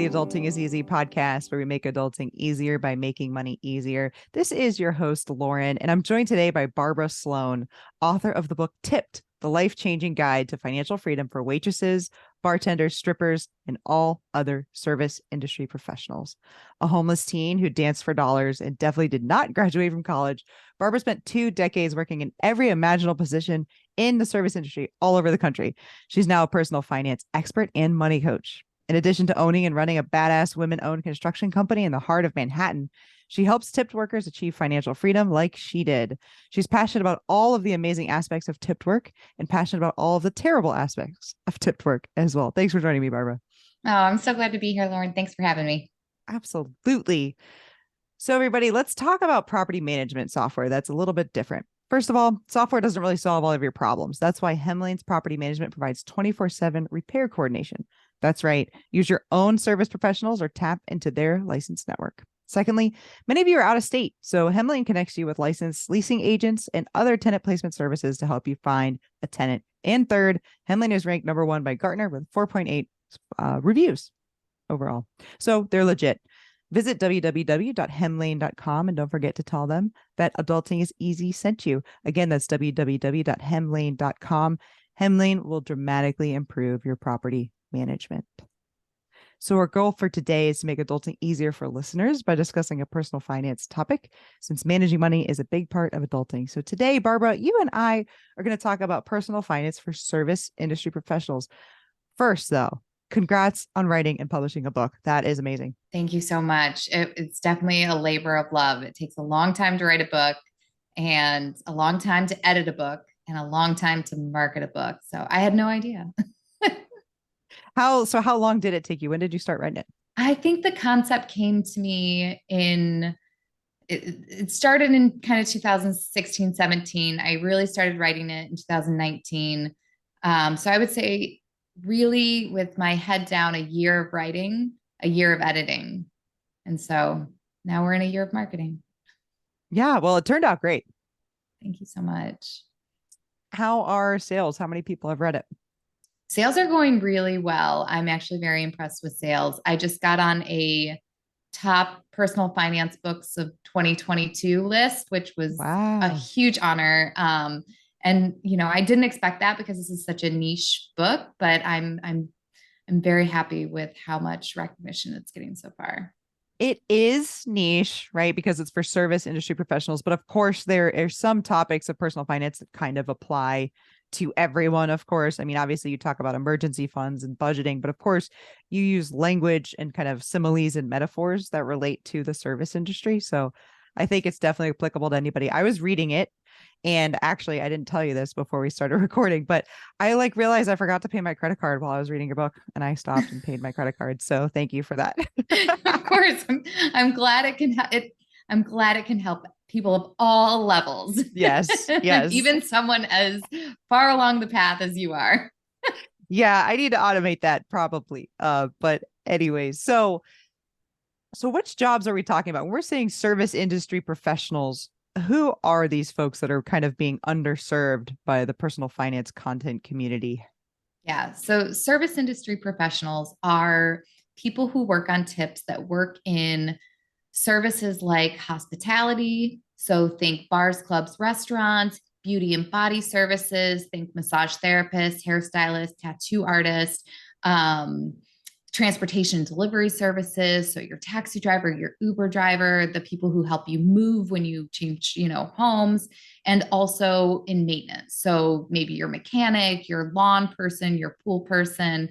the Adulting is Easy podcast, where we make adulting easier by making money easier. This is your host, Lauren, and I'm joined today by Barbara Sloan, author of the book Tipped, the life-changing guide to financial freedom for waitresses, bartenders, strippers, and all other service industry professionals. A homeless teen who danced for dollars and definitely did not graduate from college, Barbara spent 2 decades working in every imaginable position in the service industry all over the country. She's now a personal finance expert and money coach. In addition to owning and running a badass women-owned construction company in the heart of Manhattan, she helps tipped workers achieve financial freedom like she did. She's passionate about all of the amazing aspects of tipped work and passionate about all of the terrible aspects of tipped work as well. Thanks for joining me, Barbara. Oh, I'm so glad to be here, Lauren. Thanks for having me. Absolutely. So everybody, let's talk about property management software that's a little bit different. First of all, software doesn't really solve all of your problems. That's why Hemlane's Property Management provides 24/7 repair coordination. That's right. Use your own service professionals or tap into their licensed network. Secondly, many of you are out of state, so Hemlane connects you with licensed leasing agents and other tenant placement services to help you find a tenant. And third, Hemlane is ranked #1 by Gartner with 4.8 reviews overall. So they're legit. Visit www.hemlane.com and don't forget to tell them that Adulting is Easy sent you. Again, that's www.hemlane.com. Hemlane will dramatically improve your property management. So our goal for today is to make adulting easier for listeners by discussing a personal finance topic, since managing money is a big part of adulting. So today, Barbara, you and I are going to talk about personal finance for service industry professionals. First, though, congrats on writing and publishing a book. That is amazing. Thank you so much. It's definitely a labor of love. It takes a long time to write a book and a long time to edit a book and a long time to market a book. So I had no idea. How long did it take you? When did you start writing it? I think the concept came to me it started in kind of 2016, 17. I really started writing it in 2019. So I would say really with my head down, a year of writing, a year of editing. And so now we're in a year of marketing. Yeah, well, it turned out great. Thank you so much. How are sales? How many people have read it? Sales are going really well. I'm actually very impressed with sales. I just got on a top personal finance books of 2022 list, which was a huge honor. And I didn't expect that because this is such a niche book, but I'm very happy with how much recognition it's getting so far. It is niche, right? Because it's for service industry professionals. But of course, there are some topics of personal finance that kind of apply to everyone, of course. I mean, obviously you talk about emergency funds and budgeting, but of course you use language and kind of similes and metaphors that relate to the service industry. So I think it's definitely applicable to anybody. I was reading it, and actually I didn't tell you this before we started recording, but I realized I forgot to pay my credit card while I was reading your book, and I stopped and paid my credit card. So thank you for that. Of course. I'm glad it can I'm glad it can help people of all levels. Yes. Yes. Even someone as far along the path as you are. Yeah, I need to automate that probably. But anyways, so which jobs are we talking about? When we're saying service industry professionals, who are these folks that are kind of being underserved by the personal finance content community? Yeah. So service industry professionals are people who work on tips that work in services like hospitality. So think bars, clubs, restaurants, beauty and body services, think massage therapists, hairstylists, tattoo artists, transportation delivery services. So your taxi driver, your Uber driver, the people who help you move when you change, homes, and also in maintenance. So maybe your mechanic, your lawn person, your pool person,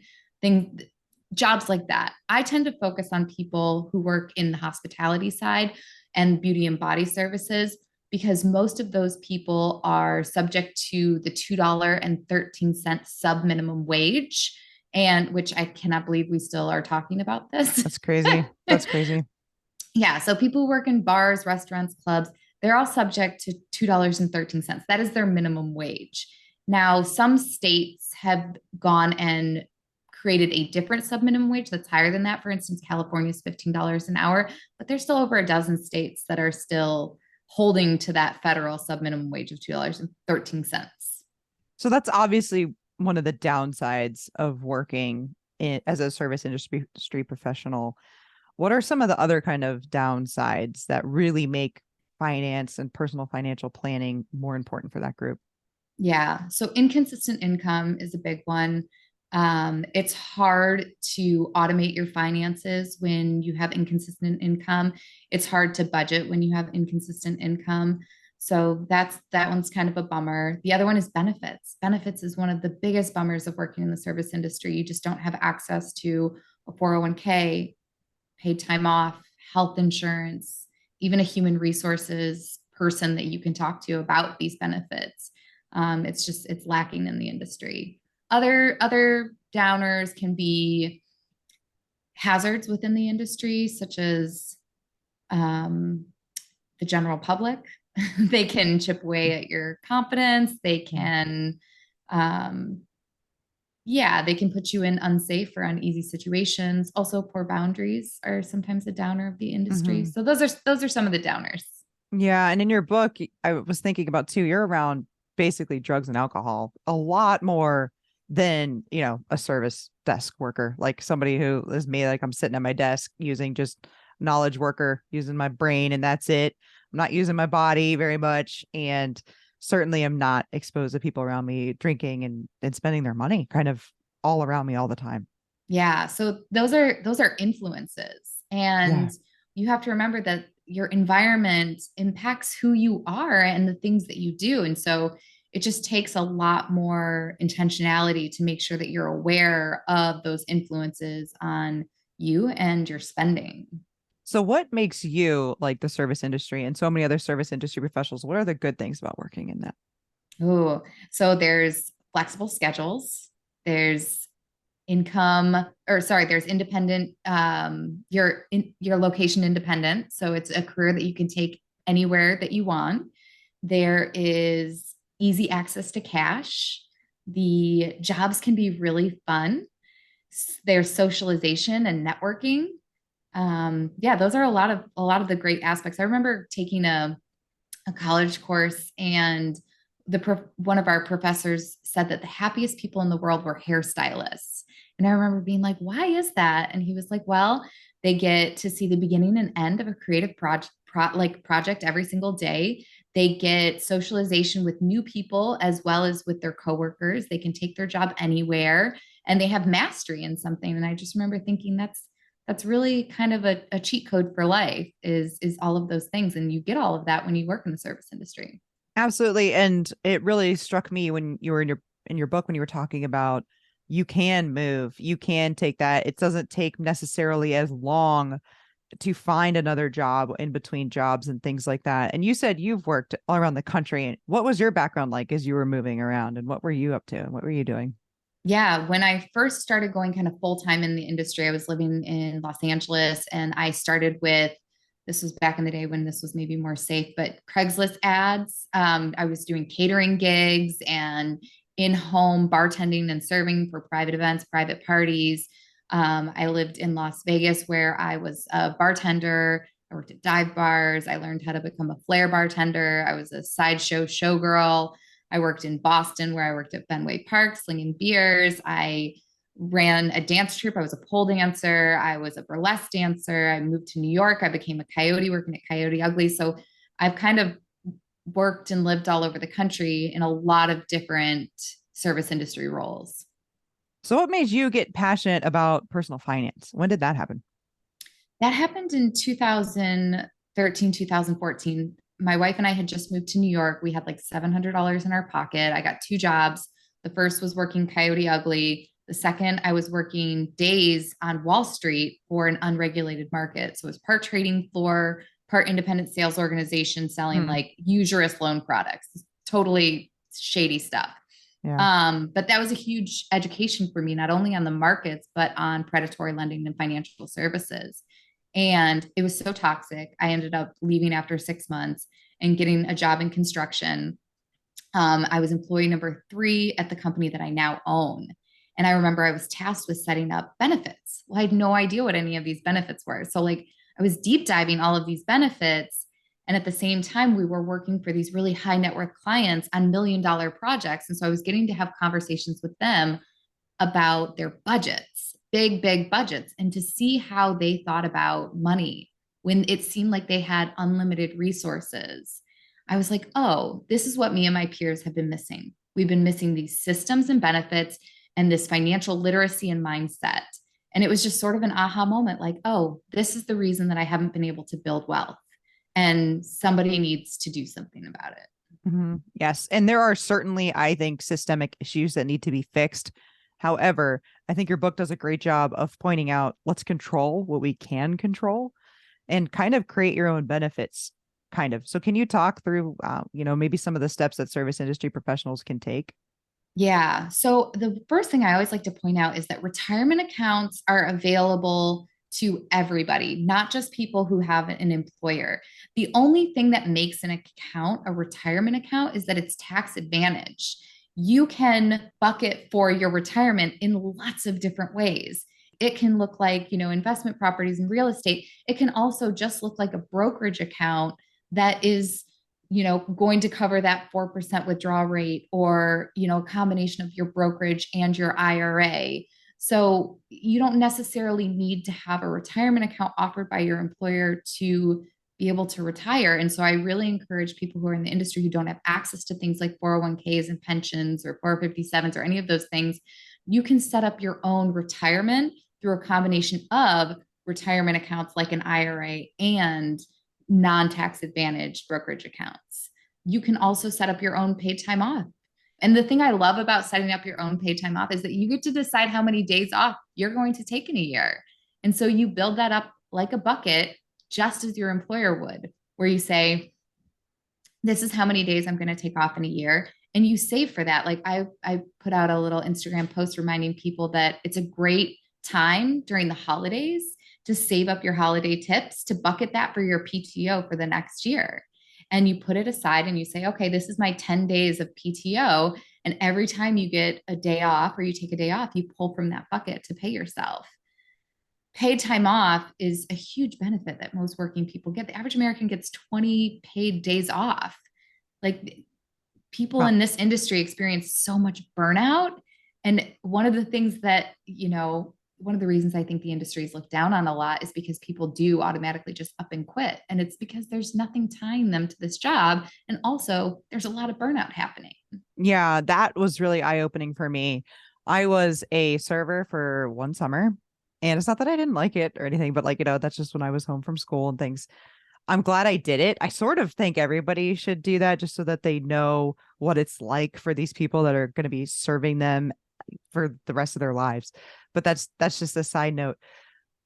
jobs like that. I tend to focus on people who work in the hospitality side and beauty and body services, because most of those people are subject to the $2.13 sub minimum wage, and which I cannot believe we still are talking about this. That's crazy. That's crazy. Yeah. So people who work in bars, restaurants, clubs, they're all subject to $2.13. That is their minimum wage. Now, some states have gone and created a different sub-minimum wage that's higher than that. For instance, California is $15 an hour, but there's still over a dozen states that are still holding to that federal sub-minimum wage of $2.13. So that's obviously one of the downsides of working as a service industry professional, what are some of the other kind of downsides that really make finance and personal financial planning more important for that group? Yeah. So inconsistent income is a big one. It's hard to automate your finances when you have inconsistent income. It's hard to budget when you have inconsistent income. So that one's kind of a bummer. The other one is benefits. Benefits is one of the biggest bummers of working in the service industry. You just don't have access to a 401k, paid time off, health insurance, even a human resources person that you can talk to about these benefits. It's lacking in the industry. Other downers can be hazards within the industry, such as the general public. They can chip away at your confidence. They can, yeah, they can put you in unsafe or uneasy situations. Also, poor boundaries are sometimes a downer of the industry. Mm-hmm. So those are some of the downers. Yeah, and in your book, I was thinking about too, you're around basically drugs and alcohol a lot more than, a service desk worker, like somebody who is me, like I'm sitting at my desk using just knowledge worker, using my brain, and that's it. I'm not using my body very much. And certainly I'm not exposed to people around me drinking and spending their money kind of all around me all the time. Yeah. So those are influences. Yeah. And you have to remember that your environment impacts who you are and the things that you do. And so it just takes a lot more intentionality to make sure that you're aware of those influences on you and your spending. So what makes you like the service industry and so many other service industry professionals? What are the good things about working in that? Oh, so there's flexible schedules. There's there's independent, your location independent. So it's a career that you can take anywhere that you want. There is easy access to cash. The jobs can be really fun. There's socialization and networking. Yeah, those are a lot of the great aspects. I remember taking a college course, and one of our professors said that the happiest people in the world were hairstylists. And I remember being like, why is that? And he was like, well, they get to see the beginning and end of a creative project every single day. They get socialization with new people as well as with their coworkers. They can take their job anywhere, and they have mastery in something. And I just remember thinking that's really kind of a cheat code for life is all of those things. And you get all of that when you work in the service industry. Absolutely. And it really struck me when you were in your book when you were talking about you can move, you can take that. It doesn't take necessarily as long to find another job in between jobs and things like that. And you said you've worked all around the country. What was your background like as you were moving around and what were you up to and what were you doing? Yeah, when I first started going kind of full time in the industry, I was living in Los Angeles, and I started with, this was back in the day when this was maybe more safe, but Craigslist ads. I was doing catering gigs and in home bartending and serving for private events, private parties. I lived in Las Vegas where I was a bartender. I worked at dive bars. I learned how to become a flair bartender. I was a sideshow showgirl. I worked in Boston where I worked at Fenway Park slinging beers. I ran a dance troupe. I was a pole dancer. I was a burlesque dancer. I moved to New York. I became a coyote working at Coyote Ugly. So I've kind of worked and lived all over the country in a lot of different service industry roles. So what made you get passionate about personal finance? When did that happen? That happened in 2013, 2014. My wife and I had just moved to New York. We had like $700 in our pocket. I got two jobs. The first was working Coyote Ugly. The second, I was working days on Wall Street for an unregulated market. So it was part trading floor, part independent sales organization selling Hmm. like usurious loan products, totally shady stuff. Yeah. But that was a huge education for me, not only on the markets, but on predatory lending and financial services. And it was so toxic. I ended up leaving after 6 months and getting a job in construction. I was employee number 3 at the company that I now own. And I remember I was tasked with setting up benefits. Well, I had no idea what any of these benefits were. So, like, I was deep diving all of these benefits. And at the same time, we were working for these really high net worth clients on $1 million projects. And so I was getting to have conversations with them about their budgets big, big budgets, and to see how they thought about money when it seemed like they had unlimited resources. I was like, oh, this is what me and my peers have been missing. We've been missing these systems and benefits and this financial literacy and mindset. And it was just sort of an aha moment like, oh, this is the reason that I haven't been able to build wealth. And somebody needs to do something about it. Yes. And there are certainly, I think, systemic issues that need to be fixed. However, I think your book does a great job of pointing out let's control what we can control and kind of create your own benefits, kind of. So, can you talk through, maybe some of the steps that service industry professionals can take? Yeah. So the first thing I always like to point out is that retirement accounts are available to everybody, not just people who have an employer. The only thing that makes an account a retirement account is that it's tax advantage. You can bucket for your retirement in lots of different ways. It can look like, investment properties and real estate. It can also just look like a brokerage account that is going to cover that 4% withdrawal rate, or, a combination of your brokerage and your IRA. So you don't necessarily need to have a retirement account offered by your employer to be able to retire. And so I really encourage people who are in the industry who don't have access to things like 401ks and pensions or 457s or any of those things, you can set up your own retirement through a combination of retirement accounts like an IRA and non-tax advantage brokerage accounts. You can also set up your own paid time off. And the thing I love about setting up your own paid time off is that you get to decide how many days off you're going to take in a year. And so you build that up like a bucket, just as your employer would, where you say, this is how many days I'm going to take off in a year. And you save for that. Like I put out a little Instagram post reminding people that it's a great time during the holidays to save up your holiday tips, to bucket that for your PTO for the next year. And you put it aside and you say, okay, this is my 10 days of PTO. And every time you get a day off or you take a day off, you pull from that bucket to pay yourself. Paid time off is a huge benefit that most working people get. The average American gets 20 paid days off. Like, people Wow. in this industry experience so much burnout. And one of the things that, one of the reasons I think the industry is looked down on a lot is because people do automatically just up and quit. And it's because there's nothing tying them to this job. And also, there's a lot of burnout happening. Yeah, that was really eye-opening for me. I was a server for one summer, and it's not that I didn't like it or anything, but that's just when I was home from school and things. I'm glad I did it. I sort of think everybody should do that just so that they know what it's like for these people that are going to be serving them for the rest of their lives. But that's just a side note.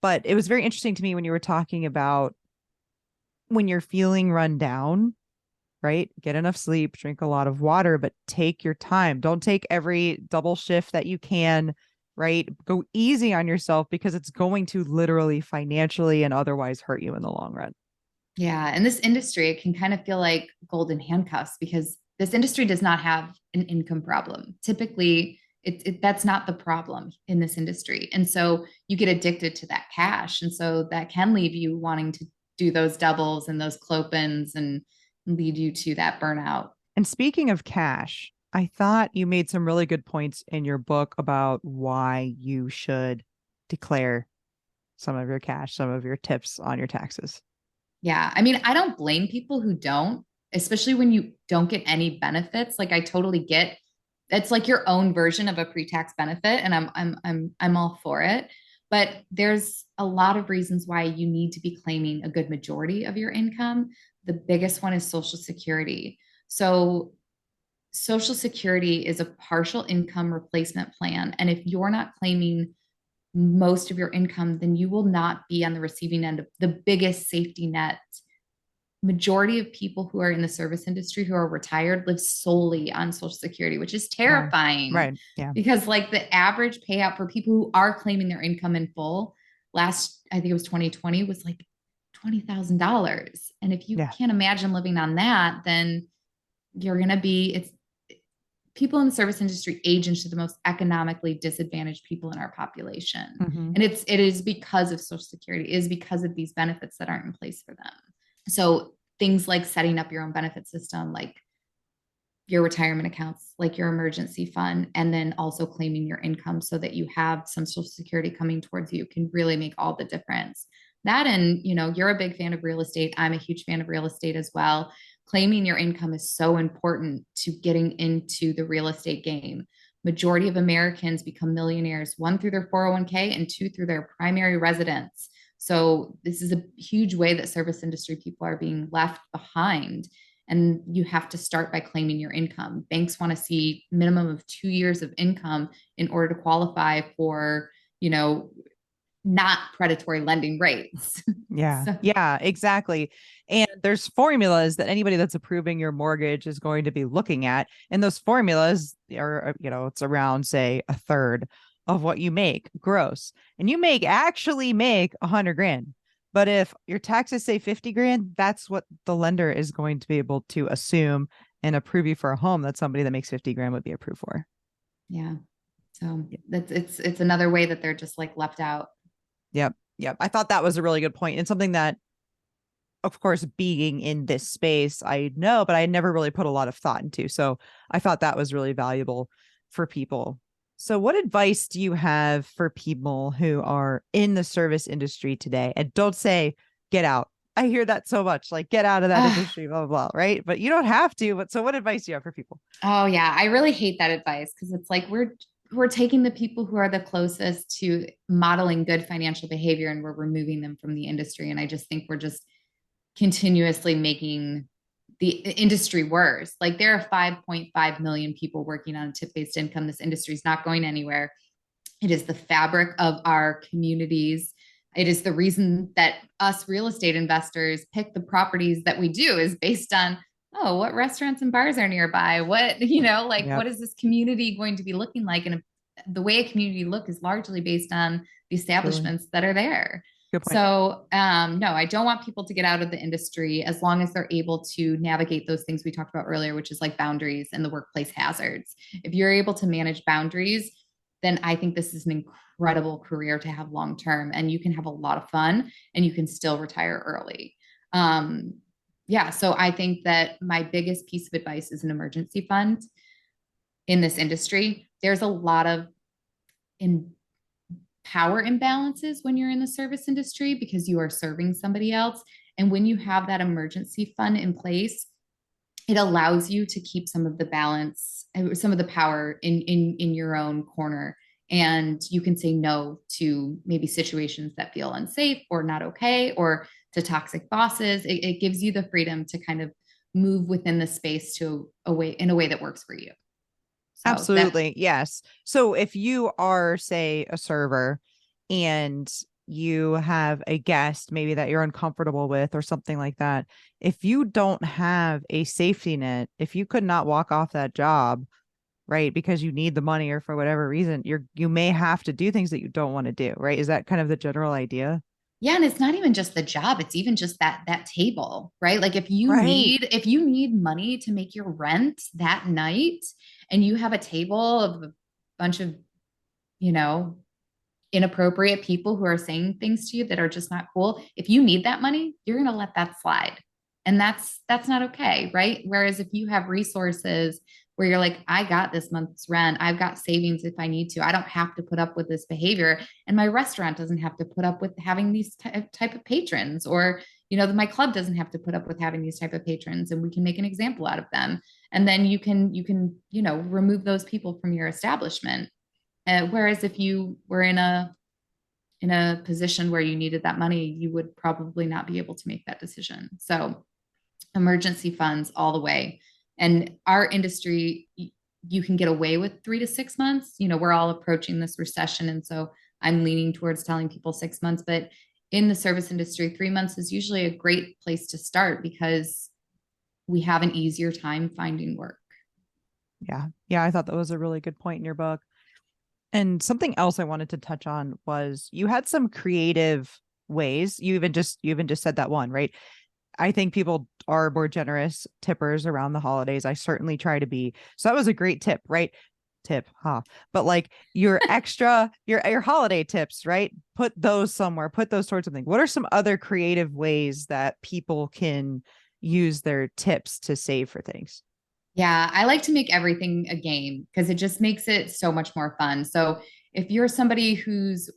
But it was very interesting to me when you were talking about when you're feeling run down, right? Get enough sleep, drink a lot of water, but take your time. Don't take every double shift that you can, right? Go easy on yourself because it's going to literally financially and otherwise hurt you in the long run. Yeah. And this industry, it can kind of feel like golden handcuffs because this industry does not have an income problem. Typically, that's not the problem in this industry. And so you get addicted to that cash. And so that can leave you wanting to do those doubles and those clopens and lead you to that burnout. And speaking of cash, I thought you made some really good points in your book about why you should declare some of your cash, some of your tips on your taxes. Yeah. I mean, I don't blame people who don't, especially when you don't get any benefits. Like, I totally get it's like your own version of a pre-tax benefit, and I'm all for it. But there's a lot of reasons why you need to be claiming a good majority of your income. The biggest one is Social Security. So Social Security is a partial income replacement plan. And if you're not claiming most of your income, then you will not be on the receiving end of the biggest safety net. Majority of people who are in the service industry who are retired live solely on Social Security, which is Wow. terrifying Right. Yeah. because, like, the average payout for people who are claiming their income in full I think it was 2020, was like $20,000. And if you Yeah. can't imagine living on that, then you're going to be, it's people in the service industry age into the most economically disadvantaged people in our population. Mm-hmm. And it is because of Social Security, it is because of these benefits that aren't in place for them. So things like setting up your own benefit system, like your retirement accounts, like your emergency fund, and then also claiming your income so that you have some social security coming towards you can really make all the difference. That, and you're a big fan of real estate. I'm a huge fan of real estate as well. Claiming your income is so important to getting into the real estate game. Majority of Americans become millionaires, one through their 401k and two through their primary residence. So this is a huge way that service industry people are being left behind. And you have to start by claiming your income. Banks want to see minimum of 2 years of income in order to qualify for, not predatory lending rates. Yeah. So, Yeah, exactly. And there's formulas that anybody that's approving your mortgage is going to be looking at. And those formulas are, it's around, say, a third of what you make gross. And you actually make 100 grand. But if your taxes say 50 grand, that's what the lender is going to be able to assume and approve you for a home that somebody that makes 50 grand would be approved for. yeah. So that's it's another way that they're just like left out. Yep. Yep. I thought that was a really good point and something that, of course, being in this space, I know, but I never really put a lot of thought into. So I thought that was really valuable for people. So, what advice do you have for people who are in the service industry today? And don't say, get out. I hear that so much, like, get out of that industry, blah, blah, blah, right? But you don't have to. But so, what advice do you have for people? Oh yeah, I really hate that advice because it's like we're taking the people who are the closest to modeling good financial behavior and we're removing them from the industry. And I just think we're just continuously making the industry worse. Like there are 5.5 million people working on a tip-based income. This industry is not going anywhere. It is the fabric of our communities. It is the reason that us real estate investors pick the properties that we do is based on, oh, what restaurants and bars are nearby? What, like Yep. what is this community going to be looking like? And the way a community look is largely based on the Absolutely. establishments that are there. Good point. So, no, I don't want people to get out of the industry as long as they're able to navigate those things we talked about earlier, which is like boundaries and the workplace hazards. If you're able to manage boundaries, then I think this is an incredible career to have long term, and you can have a lot of fun and you can still retire early. Yeah, so I think that my biggest piece of advice is an emergency fund in this industry. There's a lot of in power imbalances when you're in the service industry because you are serving somebody else. And when you have that emergency fund in place, it allows you to keep some of the balance, some of the power in your own corner. And you can say no to maybe situations that feel unsafe or not okay, or to toxic bosses. It gives you the freedom to kind of move within the space to a way in a way that works for you. So that Absolutely. Yes. So if you are, say, a server and you have a guest maybe that you're uncomfortable with or something like that, if you don't have a safety net, if you could not walk off that job, right, because you need the money or for whatever reason, you may have to do things that you don't want to do, right? Is that kind of the general idea? Yeah, and it's not even just the job, it's even just that table, right? Like Right. if you need money to make your rent that night and you have a table of a bunch of, you know, inappropriate people who are saying things to you that are just not cool, if you need that money, you're going to let that slide. And that's not okay, right? Whereas if you have resources where you're like, I got this month's rent, I've got savings if I need to, I don't have to put up with this behavior, and my restaurant doesn't have to put up with having these type of patrons, or my club doesn't have to put up with having these type of patrons, and we can make an example out of them, and then you can remove those people from your establishment. Whereas if you were in a position where you needed that money, you would probably not be able to make that decision. So emergency funds all the way. And our industry, you can get away with 3 to 6 months. We're all approaching this recession. And so I'm leaning towards telling people 6 months, but in the service industry, 3 months is usually a great place to start because we have an easier time finding work. Yeah. Yeah. I thought that was a really good point in your book. And something else I wanted to touch on was you had some creative ways. You even just said that one, right? I think people are more generous tippers around the holidays. I certainly try to be. So that was a great tip, right? Tip, huh? But like your extra, your holiday tips, right? Put those somewhere, put those towards something. What are some other creative ways that people can use their tips to save for things? Yeah, I like to make everything a game because it just makes it so much more fun. So if you're somebody who's,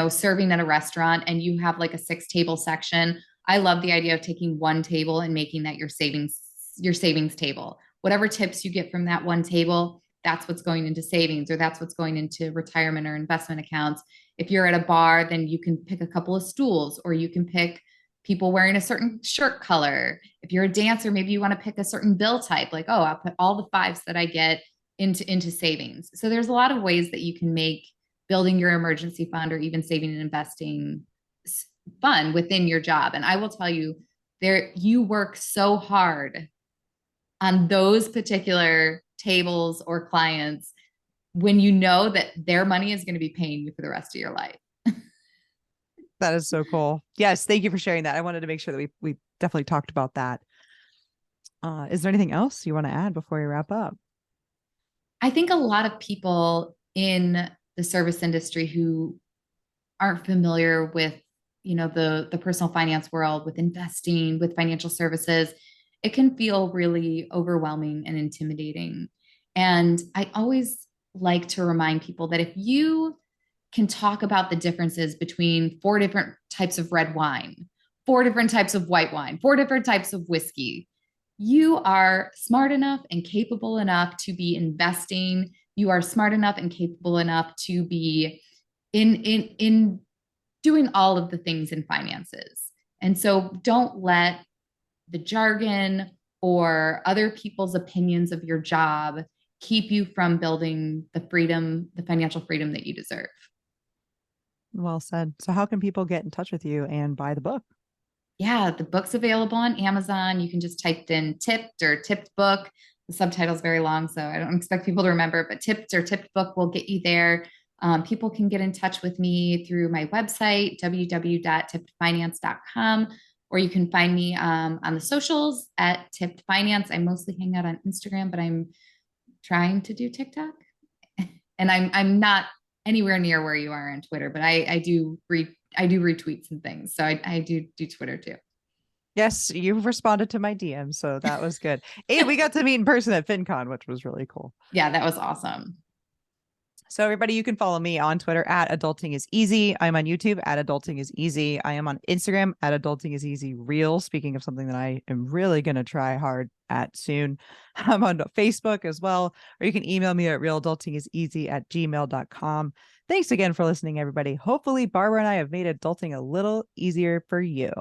serving at a restaurant and you have like a six table section, I love the idea of taking one table and making that your savings table. Whatever tips you get from that one table, that's what's going into savings or that's what's going into retirement or investment accounts. If you're at a bar, then you can pick a couple of stools or you can pick people wearing a certain shirt color. If you're a dancer, maybe you want to pick a certain bill type, like, oh, I'll put all the fives that I get into savings. So there's a lot of ways that you can make building your emergency fund or even saving and investing fun within your job. And I will tell you, there you work so hard on those particular tables or clients when you know that their money is going to be paying you for the rest of your life. That is so cool. Yes, thank you for sharing that. I wanted to make sure that we definitely talked about that. Is there anything else you want to add before we wrap up? I think a lot of people in the service industry who aren't familiar with, the personal finance world, with investing, with financial services, it can feel really overwhelming and intimidating. And I always like to remind people that if you can talk about the differences between four different types of red wine, four different types of white wine, four different types of whiskey, you are smart enough and capable enough to be investing. You are smart enough and capable enough to be in doing all of the things in finances. And so don't let the jargon or other people's opinions of your job keep you from building the freedom, the financial freedom that you deserve. Well said. So how can people get in touch with you and buy the book? Yeah, the book's available on Amazon. You can just type in tipped or tipped book. The subtitle's very long, so I don't expect people to remember, but tipped or tipped book will get you there. People can get in touch with me through my website, www.tippedfinance.com, or you can find me on the socials at Tipped Finance. I mostly hang out on Instagram, but I'm trying to do TikTok. And I'm not anywhere near where you are on Twitter, but I do retweets and things. So I do Twitter too. Yes, you've responded to my DM, so that was good. And we got to meet in person at FinCon, which was really cool. Yeah, that was awesome. So everybody, you can follow me on Twitter at Adulting is Easy. I'm on YouTube at Adulting is Easy. I am on Instagram at Adulting is Easy Real. Speaking of something that I am really going to try hard at soon. I'm on Facebook as well, or you can email me at realdultingiseasy@gmail.com. Thanks again for listening, everybody. Hopefully Barbara and I have made adulting a little easier for you.